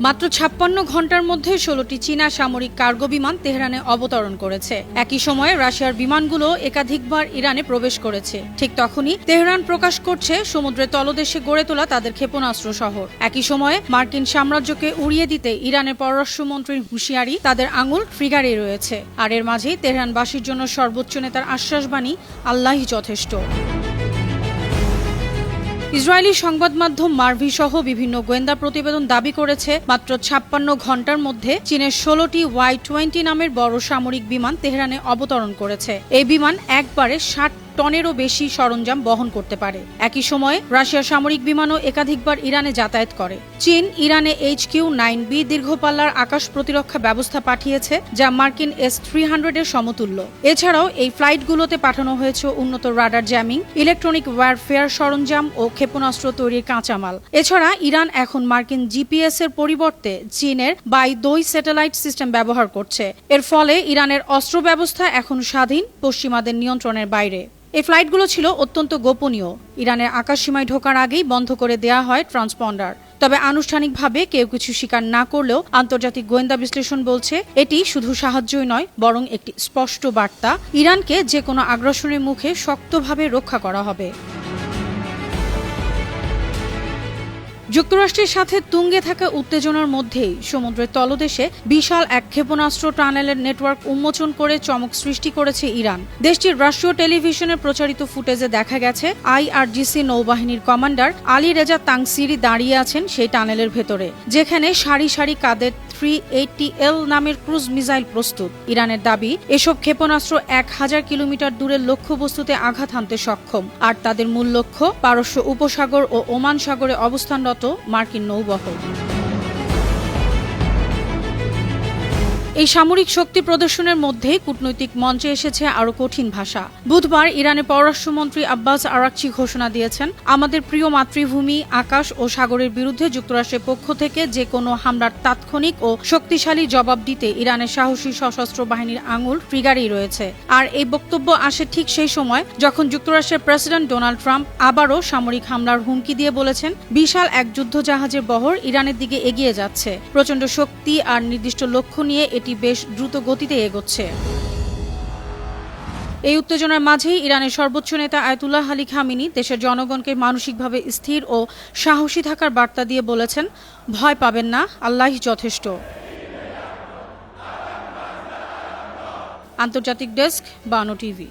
মাত্র ৫৬ ঘন্টার মধ্যে ১৬টি চীনা সামরিক কার্গো বিমান তেহরানে অবতরণ করেছে। একই সময়ে রাশিয়ার বিমানগুলো একাধিকবার ইরানে প্রবেশ করেছে। ঠিক তখনই তেহরান প্রকাশ করছে সমুদ্রের তলদেশে গড়ে তোলা তাদের ক্ষেপণাস্ত্র শহর। একই সময়ে মার্কিন সাম্রাজ্যকে উড়িয়ে দিতে ইরানের পররাষ্ট্রমন্ত্রীর হুঁশিয়ারি, তাদের আঙুল ট্রিগারে রয়েছে। আর এর মাঝেই তেহরানবাসীর জন্য সর্বোচ্চ নেতার আশ্বাসবাণী, আল্লাহই যথেষ্ট। ইসরায়েলি সংবাদ মাধ্যম মার্ভি সহ বিভিন্ন গোয়েন্দা প্রতিবেদন দাবি করেছে মাত্র ৫৬ ঘন্টার মধ্যে চীনের ১৬টি Y-20 নামের বড় সামরিক বিমান তেহরানে অবতরণ করেছে। এই বিমান একবারে ৬০ টনেরও বেশি সরঞ্জাম বহন করতে পারে। একই সময়ে রাশিয়ার সামরিক বিমানও একাধিকবার ইরানে যাতায়াত করে। চীন ইরানে HQ-9B দীর্ঘপাল্লার আকাশ প্রতিরক্ষা ব্যবস্থা পাঠিয়েছে, যা মার্কিন S-300 এর সমতুল্য। এছাড়াও এই ফ্লাইটগুলোতে পাঠানো হয়েছে উন্নত রাডার জ্যামিং, ইলেকট্রনিক ওয়্যারফেয়ার সরঞ্জাম ও ক্ষেপণাস্ত্র তৈরির কাঁচামাল। এছাড়া ইরান এখন মার্কিন GPS এর পরিবর্তে চীনের বাই-২ স্যাটেলাইট সিস্টেম ব্যবহার করছে। এর ফলে ইরানের অস্ত্র ব্যবস্থা এখন স্বাধীন, পশ্চিমাদের নিয়ন্ত্রণের বাইরে। এই ফ্লাইটগুলো ছিল অত্যন্ত গোপনীয়। ইরানের আকাশসীমায় ঢোকার আগেই বন্ধ করে দেয়া হয় ট্রান্সপন্ডার। তবে আনুষ্ঠানিকভাবে কেউ কিছু স্বীকার না করলেও আন্তর্জাতিক গোয়েন্দা বিশ্লেষণ বলছে এটি শুধু সাহায্যই নয়, বরং একটি স্পষ্ট বার্তা, ইরানকে যে কোনো আগ্রাসনের মুখে শক্তভাবে রক্ষা করা হবে। যুক্তরাষ্ট্রের সাথে তুঙ্গে থাকা উত্তেজনার মধ্যেই সমুদ্রের তলদেশে বিশাল এক ক্ষেপণাস্ত্র টানেলের নেটওয়ার্ক উন্মোচন করে চমক সৃষ্টি করেছে ইরান। দেশটির রাষ্ট্রীয় টেলিভিশনে প্রচারিত ফুটেজে দেখা গেছে IRGC নৌবাহিনীর কমান্ডার আলী রেজা তাংসিরি দাঁড়িয়ে আছেন সেই টানেলের ভেতরে, যেখানে সারি সারি কাদের 380L নামের ক্রুজ মিসাইল প্রস্তুত। ইরানের দাবি, এসব ক্ষেপণাস্ত্র ১০০০ কিলোমিটার দূরের লক্ষ্যবস্তুতে আঘাত হানতে সক্ষম, আর তাদের মূল লক্ষ্য পারস্য উপসাগর ও ওমান সাগরে অবস্থানরত মার্কিন নৌবহর। এই সামরিক শক্তি প্রদর্শনের মধ্যে কূটনৈতিক মঞ্চে এসেছে আরও কঠিন ভাষা। বুধবার ইরানের পররাষ্ট্রমন্ত্রী আব্বাস আরাকচি ঘোষণা দিয়েছেন, আমাদের প্রিয় মাতৃভূমি, আকাশ ও সাগরের বিরুদ্ধে যুক্তরাষ্ট্রের পক্ষ থেকে যে কোনো হামলার তাৎক্ষণিক ও শক্তিশালী জবাব দিতে ইরানের সাহসী সশস্ত্র বাহিনীর আঙুল ট্রিগারেই রয়েছে। আর এই বক্তব্য আসে ঠিক সেই সময় যখন যুক্তরাষ্ট্রের প্রেসিডেন্ট ডোনাল্ড ট্রাম্প আবারও সামরিক হামলার হুমকি দিয়ে বলেছেন, বিশাল এক যুদ্ধজাহাজের বহর ইরানের দিকে এগিয়ে যাচ্ছে। প্রচণ্ড শক্তি আর নির্দিষ্ট লক্ষ্য নিয়ে এটি বেশ দ্রুত গতিতে এগোচ্ছে। এই উত্তেজনার মাঝেই ইরানের সর্বোচ্চ নেতা আয়াতুল্লাহ আলী খামেনি দেশের জনগণকে মানসিকভাবে স্থির ও সাহসী থাকার বার্তা দিয়ে বলেছেন, ভয় পাবেন না, আল্লাহই যথেষ্ট। আন্তর্জাতিক ডেস্ক, বানো টিভি।